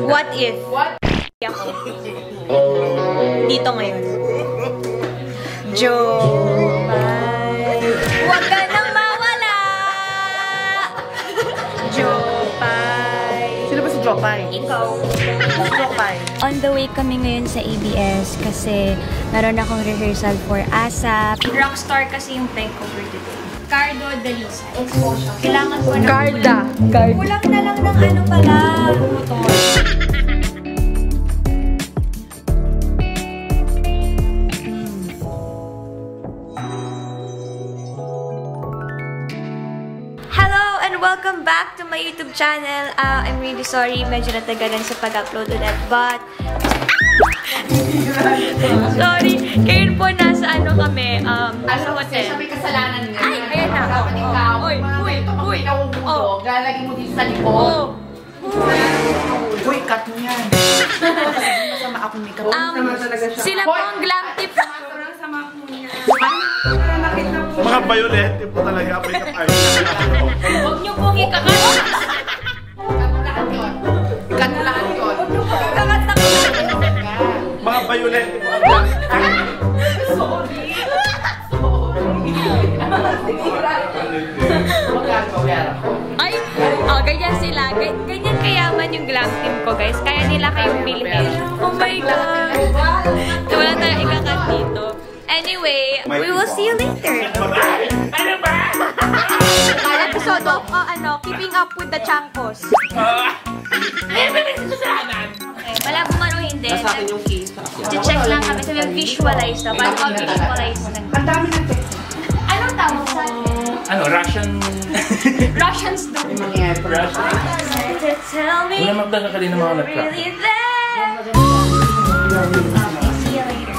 What if? Ako. Dito ngayon. Jopay. Huwag ka nang mawala! Jopay. Sino ba si Jopay? Ikaw. Jopay. On the way kami ngayon sa ABS kasi meron akong rehearsal for ASAP. Rockstar kasi yung peg ko for today. Cardo Dalisay. Kailangan ko na Garda. kulang na lang ng ano pala. Motor. Hello and welcome back to my YouTube channel. I'm really sorry, medyo natagalan sa pag-upload ulit, but sorry, kayo po nasa ano kami, sa hotel. Siya may kasalanan niya. Ay, ayan na. Dapat ikaw. Uy. Lalagay mo dito sa likod. Uy, cut mo yan. Masama ako ni Kapon. Sila po ang glam tip. Mga violente po talaga ako yung Huwag niyo pong ikakat. Katulahan yun. Katulahan yun. Huwag niyo pong ikakat na mga violente po. Ay, oh, ganyan sila. Ganyan kayaman yung glam team ko, guys. Kaya nila kayong bilhin. Oh my God. Wala tayong ikakat dito. Anyway, we will see you later. Ano ba? Episode of, Keeping Up with the Chancos. Okay, malabo man o hindi. Nasa akin yung case. Check lang kami. Sabi yung visualize na. Parang visualize na. Ang dami ng text. Anong tawag sa atin? Ano, Russian... Russians do. Russian. Tell me. Wala magdala ka rin ng mga nag-crack. Really there. Okay, see you later.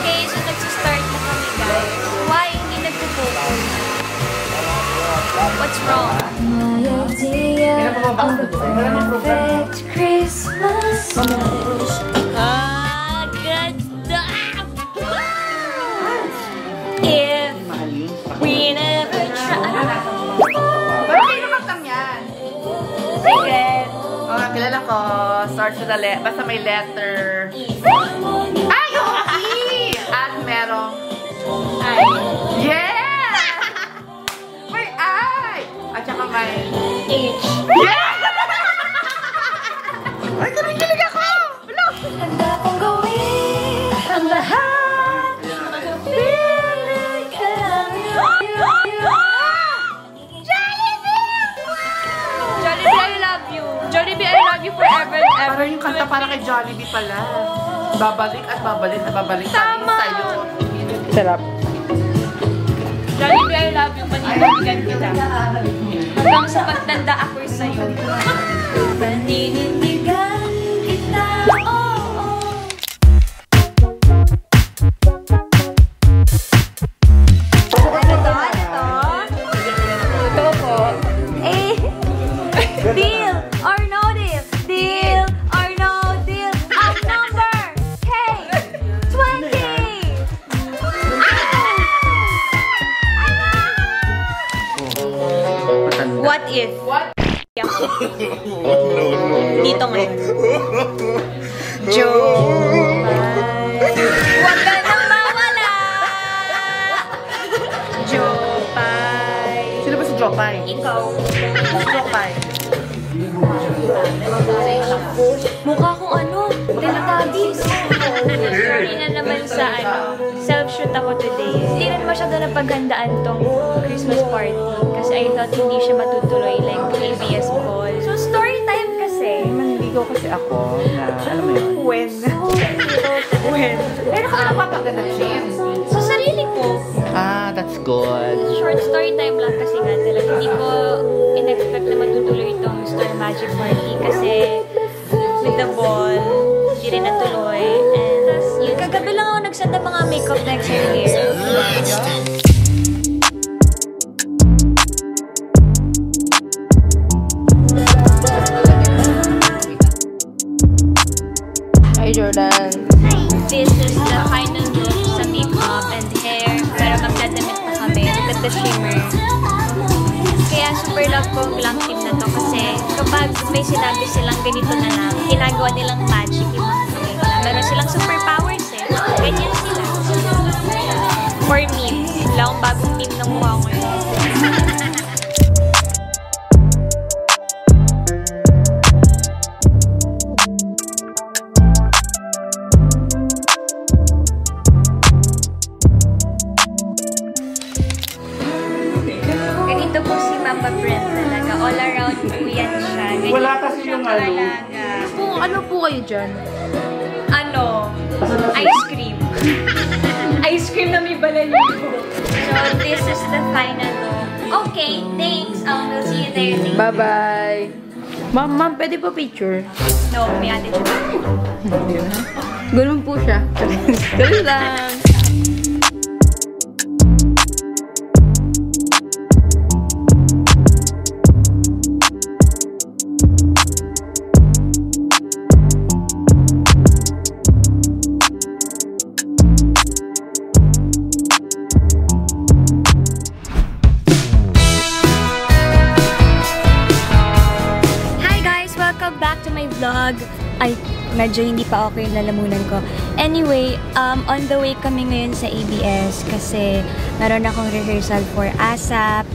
Okay, so nagsistart na kami, guys. Why hindi nagpo-focus? What's wrong? Ah, ganda! If we never try. Pero kayo nakatang yan. Secret. Kilala ko. Starts with a letter. Basta may letter. Ay, yung E! At merong Ay. yeah! May I! At saka may H. yeah! Ay, kinikilig ako! Hello! Handa kong gawin ang lahat. Makapiling ka lang. Jollibee, I love you. Jollibee, I love you forever and ever. Parang yung kanta para kay Jollibee pala. Babalik at babalik at babalik. Tama! Sa'yo. Sarap. Jollibee, I love you. Panindigan kita. Hanggang sa pagtanda ako'y sa'yo. Panindigan kita. Oh. Ito po. Deal or no deal? Deal or no deal? Ang number K20. What if? Dito ngayon. Jopay. Huwag ka nang mawala! Jopay. Sino ba si Jopay? Ikaw. Jopay. Mukha kong Teletubbies. Sorry na naman sa self-shoot ako today. Hindi rin masyado napaghandaan tong Christmas party kasi I thought hindi siya matutuloy like ABS ball. So story time kasi. Manligaw kasi ako na, alam mo yun? When? Pero ka napapaganda siya. Sa sarili ko. Ah, that's good. Short story time lang kasi nga talaga. Hindi ko in-expect na matutuloy itong Star Magic Party kasi with the ball, hindi rin natuloy. And yun, kagabi lang ako nagsend ng mga makeup next year. Hi, Jordan. This is the final look sa makeup and hair. Pero magdadamit na kami. Look at the shimmer. Kaya super love ko ang glam team na to kasi kapag pag may sinabi silang ganito na lang, ginagawa nilang magic yung mga kanila. Meron silang superpowers eh. Ganyan sila. For me, wala akong bagong meme ng mukha ko yun. Ganito po si Mama Brent talaga. All around po yan siya. Ganyan Wala po kasi siya yung kaalaga. Ano po kayo dyan? Ano? Ice cream. Ice cream na may balalibo. So, this is the final look. Okay, thanks. We'll see you there. Thank you. Bye-bye. Ma'am, pwede pa picture? No, may attitude. Ganun po siya. Ganun lang. Back to my vlog. Ay, medyo hindi pa okay yung lalamunan ko. Anyway, on the way kami ngayon sa ABS kasi meron akong rehearsal for ASAP.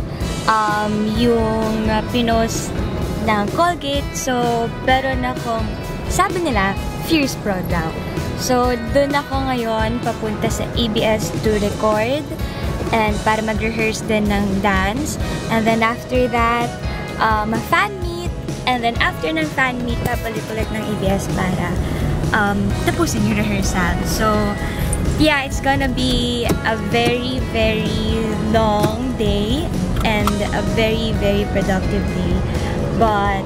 Yung pinost ng Colgate. So, meron akong, sabi nila, Fierce Pro daw. So, dun ako ngayon papunta sa ABS to record and para mag-rehearse din ng dance. And then after that, fan meet. And then after ng fan meet, babalik ulit ng ABS para tapusin yung rehearsal. So, yeah, it's gonna be a very, very long day and a very, very productive day. But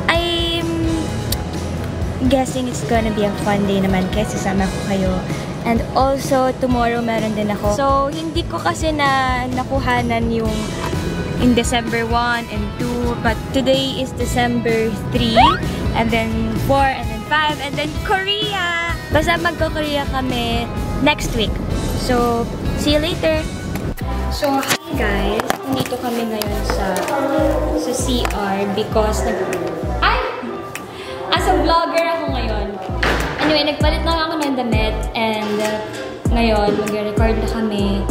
I'm guessing it's gonna be a fun day naman kasi sasama ko kayo. And also, tomorrow meron din ako. So, hindi ko kasi nakuhanan yung in December 1 and 2, but today is December 3, and then 4, and then 5, and then Korea! Basta magko-Korea kami next week. So, see you later! So, hi guys! Nandito kami ngayon sa CR because as a vlogger ako ngayon. Anyway, nagpalit lang ako ng damit, and ngayon, mag-record na kami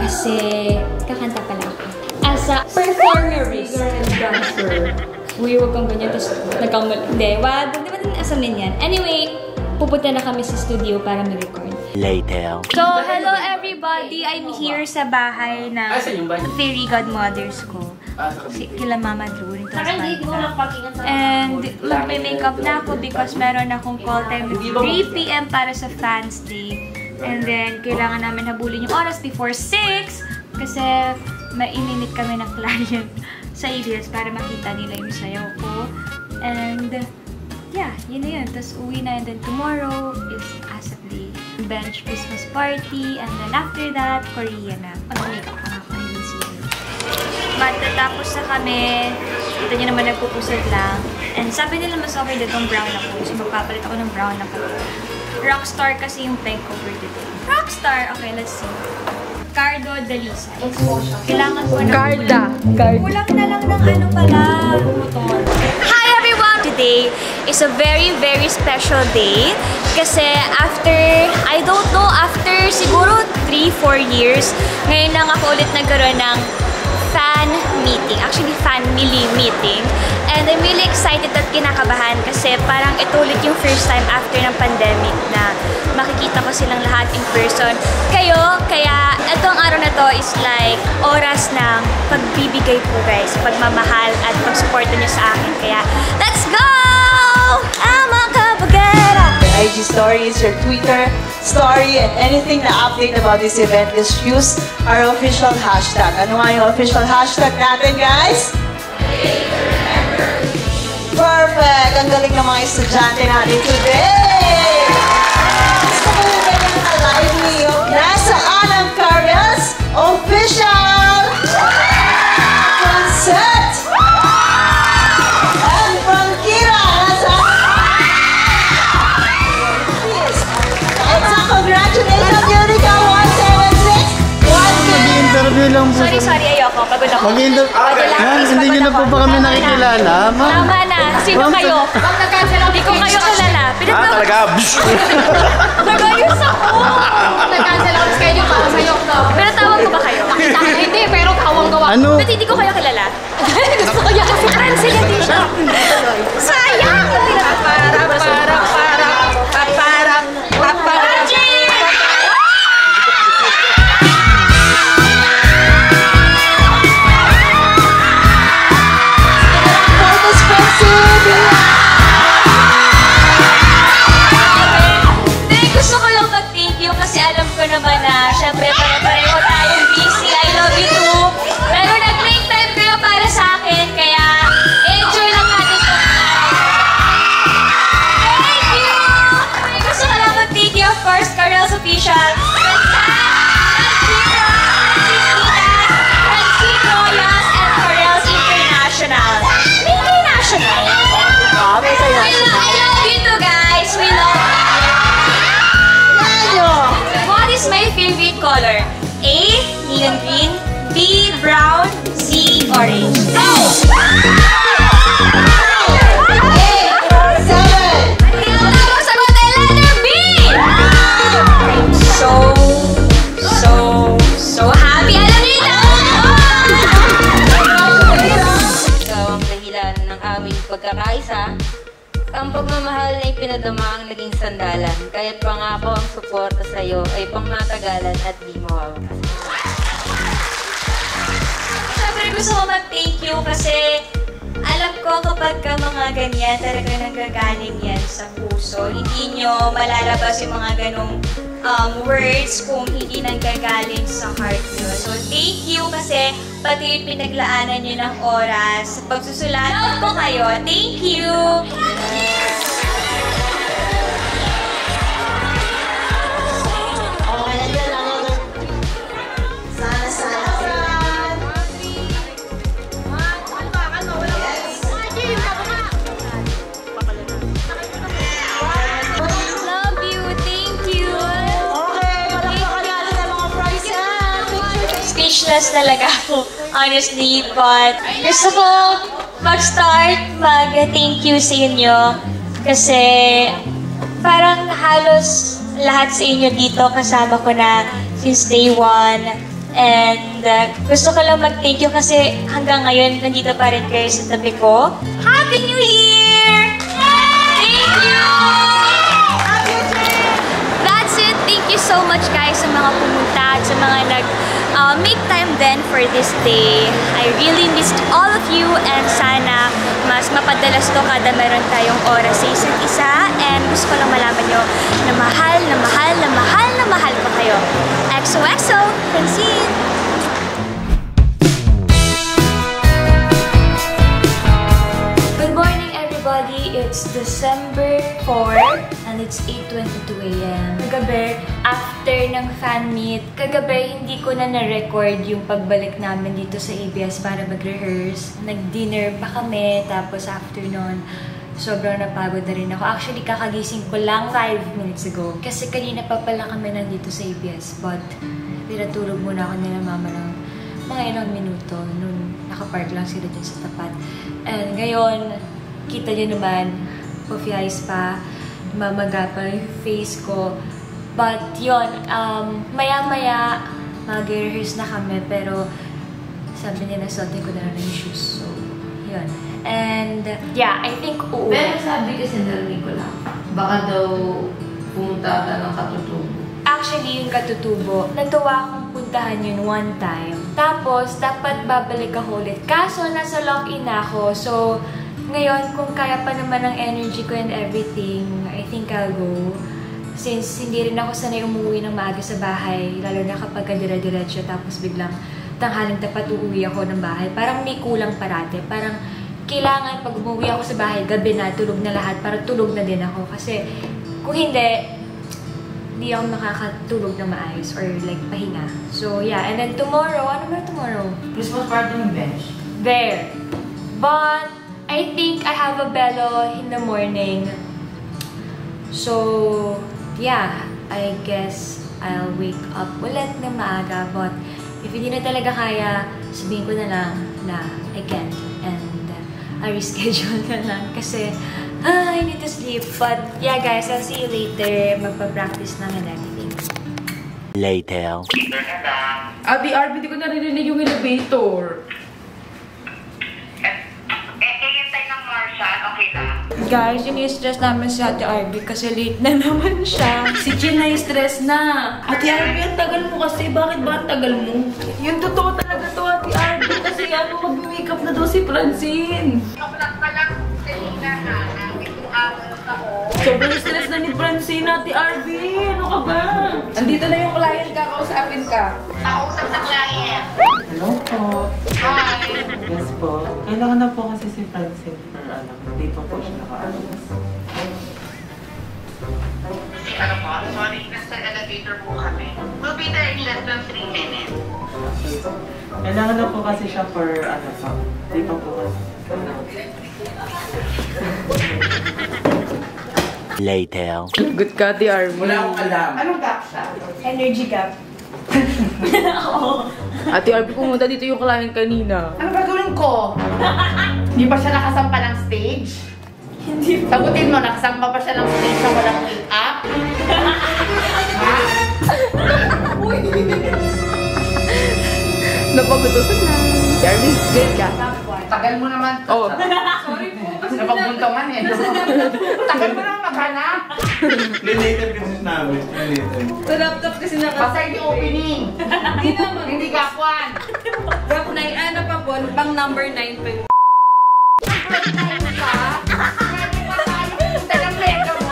kasi kakanta pala ako. As a performerist and dancer. Uy, huwag kang ganyan. Tapos nagkamali. Hindi, wag. Di ba din asamin yan? Anyway, pupunta na kami sa studio para mag-record. Later. So, hello everybody. I'm here sa bahay ng fairy godmothers ko. Kila Mama Drew. And magme-makeup na ako because meron akong call time at 3 PM para sa Fans Day. And then, kailangan namin habulin yung oras before 6 kasi maininit kami ng client sa ABS para makita nila yung sayaw ko. And, yeah, yun na yun. Tapos uwi na, and then tomorrow is ASAP Day. Bench Christmas party, and then after that, Korea na. Mag-makeup pa ako ng series. Matatapos na kami. Ito nyo naman nagpupusod lang. And sabi nila mas okay ditong brown ako. So magpapalit ako ng brown ako. Rockstar kasi yung peg cover dito. Rockstar! Okay, let's see. Cardo Dalisa. Kailangan ko na kulang na lang ng ano pala. Hi everyone! Today is a very, very special day. Kasi after, I don't know, after siguro 3-4 years, ngayon lang ako ulit nagkaroon ng fan meeting. Actually, family meeting. And I'm really excited at kinakabahan kasi parang ito ulit yung first time after ng pandemic na makikita ko silang lahat in person. Kaya itong araw na to is like oras ng pagbibigay po guys, pagmamahal at pagsuporta nyo sa akin. Kaya, let's go! Ama Kabagera! IG story is your Twitter story, and anything na update about this event, just use our official hashtag. Ano nga yung official hashtag natin, guys? Perfect! Ang galing ng mga estudyante natin today! Gusto ko yung ganyan ka-lively yung Nasaan ang Carriers official concert! And from Kira, congratulations, Unica 176! Sorry, ayoko. pagod ako. Hindi nyo na po ba kami nakikilala? Tama na. Sino kayo? Hindi ko kayo kilala. Talaga? Nagayos ako. Nag-cancel ako schedule para sa'yo. Pero tawag ko ba kayo? Hindi, pero kawang-gawa. Ano? Ba't hindi ko kayo kilala? Gusto ko yan kasi cancel yan din siya. Sayang! Gusto ko lang mag-thank you kasi alam ko naman na syempre pare-pareho tayong busy. I love you too. Pero nag-make time kayo para sa akin kaya enjoy lang natin itong thank you! Gusto ko lang mag-thank you of course, Carel's Official. International. I love you too guys. We love you. What is my favorite color? A, neon green. B, brown. C, orange. Go! 7. Ang sagot ay letter B! I'm so happy. Alam niyo ito! Ikaw ang dahilan ng aming pagkakaisa. Ang pagmamahal na ipinadama ang naging sandalan. Kaya't pangako ang suporta sa iyo ay pangmatagalan at di mawawakas. Siyempre gusto ko mag-thank you kasi alam ko kapag ka mga ganyan, talaga nanggagaling yan sa puso. Hindi nyo malalabas yung mga ganong words kung hindi nanggagaling sa heart nyo. So, thank you kasi pati yung pinaglaanan nyo ng oras sa pagsusulat ko kayo. Thank you! Okay, nandiyan lang ako. Sana. Love you! Thank you! Okay, palakpakan natin ang mga prizes. Speechless talaga ako, honestly, but gusto ko mag-start mag-thank you sa inyo kasi parang halos lahat sa inyo dito kasama ko na since day one and gusto ko lang mag-thank you kasi hanggang ngayon nandito pa rin kayo sa tabi ko. Happy New Year! Thank you! That's it. Thank you so much guys sa mga pumunta at sa mga make time then for this day. I really missed all of you and sana mas mapadalas to kada meron tayong oras sa isa't isa and gusto ko lang malaman nyo na mahal ko kayo. XOXO! Francine! Good morning everybody! It's December 4 and it's 8:22 AM. Kagabi, after ng fan meet, hindi ko na na-record yung pagbalik namin dito sa ABS para mag-rehearse. Nag-dinner pa kami, tapos after nun, sobrang napagod na rin ako. Actually, kakagising ko lang 5 minutes ago. Kasi kanina pa pala kami nandito sa ABS, but pinatulog muna ako nila mama ng mga ilang minuto nung nakapark lang sila dun sa tapat. And ngayon, kita nyo naman, puffy eyes pa, mamaga pa yung face ko. But yun, maya-maya, mag-rehearse na kami, pero sabi niya na suotin ko na lang yung shoes. So, yun. And, yeah, I think oo. Pero sabi kasi narinig ko lang, baka daw pumunta ka ng Katutubo. Actually, yung Katutubo, natuwa akong puntahan yun one time. Tapos, dapat babalik ako ulit. Kaso, nasa lock-in na ako. So, ngayon, kung kaya pa naman ang energy ko and everything, I think I'll go. Since hindi rin ako sanay umuwi ng maaga sa bahay, lalo na kapag dire-diretso, tapos biglang tanghaling tapat uuwi ako ng bahay. Parang may kulang parate. Parang kailangan pag umuwi ako sa bahay, gabi na, tulog na lahat, para tulog na din ako. Kasi kung hindi ako makakatulog na maayos or like pahinga. So yeah, and then tomorrow, ano ba tomorrow? Christmas party ng bench. There. But I think I have a bello in the morning. So yeah, I guess I'll wake up ulit na maaga. But If hindi na talaga kaya, sabihin ko na lang na I can't. And I reschedule na lang kasi I need to sleep. But yeah guys, I'll see you later. Magpa-practice na and everything. Later. Ate RB, di ko narinig yung elevator. Hintay ng Marshall, okay na? Guys, ini-stress namin si Ate RB kasi late na naman siya. Si Chin na-stress na. Ate RB, ang tagal mo kasi. Bakit ba ang tagal mo? Yung totoo talaga to, Ate RB. Kasi mag-makeup na daw si Francine. Sobrang stress na ni Francine, Ate RB. Ano ka ba? Andito na yung client ka. Kausapin ka. Kausap sa client. Hello po. Hi. Yes po. Kailangan na po kasi si Francine for hindi pa po siya nakaalis. Ano po? Sorry, nasa elevator po kami. We'll be there in less than 3 minutes. Kailangan na po kasi siya for hindi pa po kasi. Later. Good ka, Ate RB. Wala akong alam. Anong gap siya? Energy gap. Ate RB, pumunta dito yung client kanina. Ano gagawin ko? Hindi ba siya nakasampa ng stage? Hindi. Sagutin mo, nakasampa pa siya ng stage na walang make-up? Napagutusan na. RB, good ka. Tagal mo naman. Oh. Sorry po. Kasi napagbuntongan eh. Tagal mo naman maghanap. Related kasi namin. Related. Sa laptop kasi Basta yung opening. Hindi naman. Hindi gapwan. Gap 9, ano pa po? Pang number 9 pa yun. Tagang mega mo.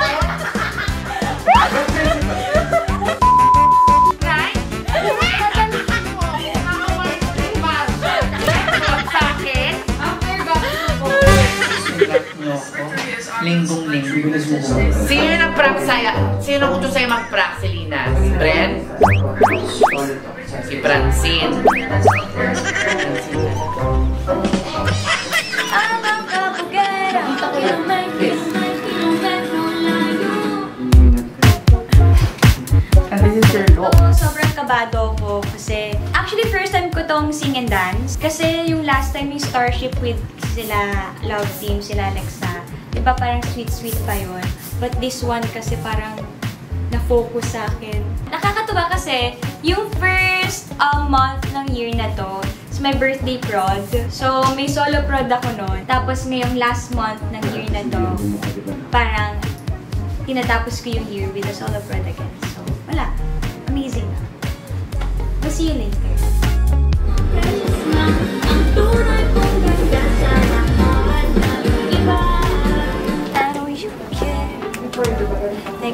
Linggong-linggo. Sino nag-prank sa'yo? Sino nag-utos sa'yo mag-prank, Selena? Si Brent? Si Francine? Sobrang kabado ko kasi actually first time ko tong sing and dance kasi yung last time yung Starship with sila Love Team, sila Alexa, diba parang sweet pa yun, but this one kasi parang na-focus sa akin. Nakakatuwa kasi yung first month ng year na to is my birthday prod, so may solo prod ako noon, tapos ngayong last month ng year na to parang tinatapos ko yung year with a solo prod again, so wala. Amazing na. We'll see you later.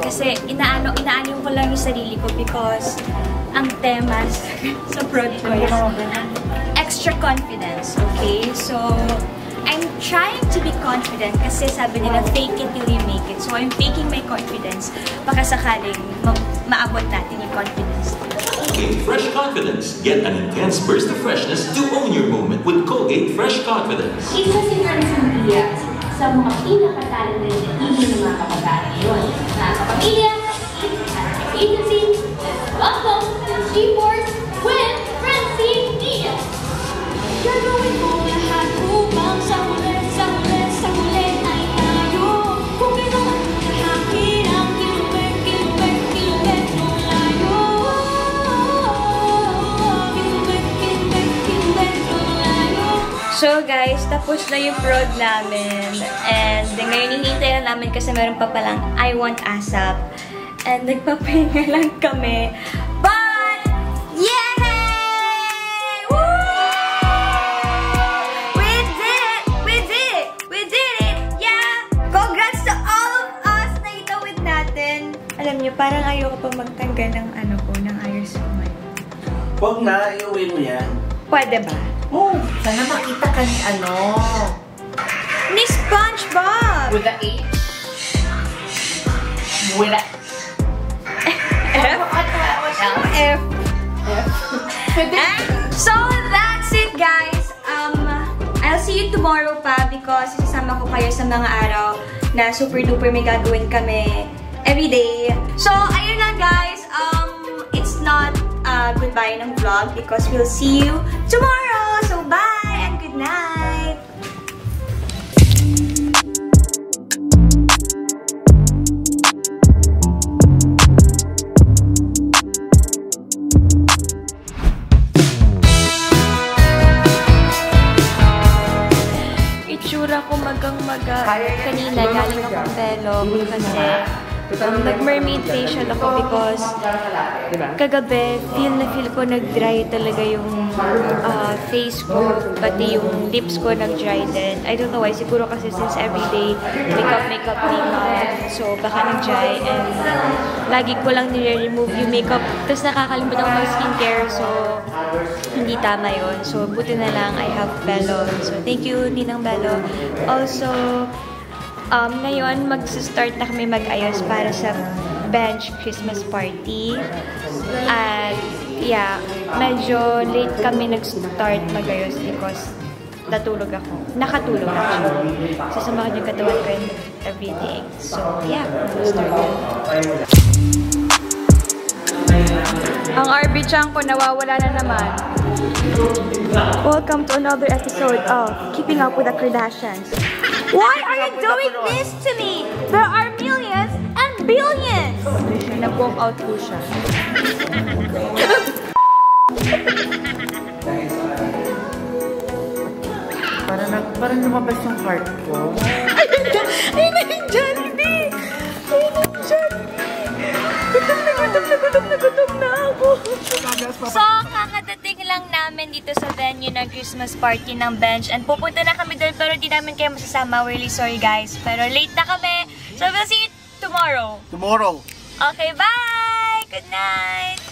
Kasi inaano ko lang yung sarili ko because ang temas sa prod ko is extra confidence, okay? So, I'm trying to be confident kasi sabi nila, fake it till you make it. So, I'm faking my confidence baka sakaling maabot natin yung confidence. Colgate Fresh Confidence. Get an intense burst of freshness to own your moment with Colgate Fresh Confidence. Isa si Francine Diaz sa mga pinakatalented na team ng mga kabataan ngayon. Mga kapamilya, agency, welcome to G-Force with Francine Diaz. Gagawin mo lahat upang sa huli ay tayo. Kung gano'n kahapin ang kilometro layo. So guys, tapos na yung prod namin. And ngayon hinihintay namin kasi meron pa palang I Want ASAP. And nagpapahinga lang kami. But, yay! Woo! We did it! Yeah! Congrats to all of us na itawid natin. Alam niyo, parang ayoko pa magtanggal ng ng ayos ko ngayon. Huwag na, iuwi mo yan. Pwede ba? Oh, sana makita ka ni ni SpongeBob! With the H. With a F. So, that's it guys. I'll see you tomorrow pa because isasama ko kayo sa mga araw na super duper may gagawin kami everyday. So, ayun lang guys. It's not mag-goodbye ng vlog because we'll see you tomorrow. So bye and good night! Itsura ko magang-maga. Kanina galing akong Belog kasi nag-mermaid facial ako because kagabi, feel ko nag-dry talaga yung face ko, pati yung lips ko nag-dry din. I don't know why, siguro kasi since everyday makeup, so baka nag-dry and lagi ko lang nire-remove yung makeup, tapos nakakalimutan ko mag-skincare, so hindi tama yun. So buti na lang I have Bello. So thank you, Ninang Bello. Also, ngayon, mag-start na kami mag-ayos para sa bench Christmas party. At, yeah, medyo late kami nag-start mag-ayos because natulog ako. Nakatulog actually. So, samahan yung katawan ko and everything. So, yeah, mag-start na. Ang RB Chang ko nawawala na naman. Welcome to another episode of Keeping Up with the Kardashians. Why are you doing this to me? There are millions and billions! Nag-walk out po siya. Parang lumabas yung heart ko. Ayun na yung Jollibee! Ayun na yung Jollibee! Gutom na ako. So, kakadating lang namin dito sa venue ng Christmas party ng bench and pupunta na kami doon pero di namin kayo masasama. We're really sorry guys. Pero late na kami. So, we'll see you tomorrow. Tomorrow. Okay, bye! Good night!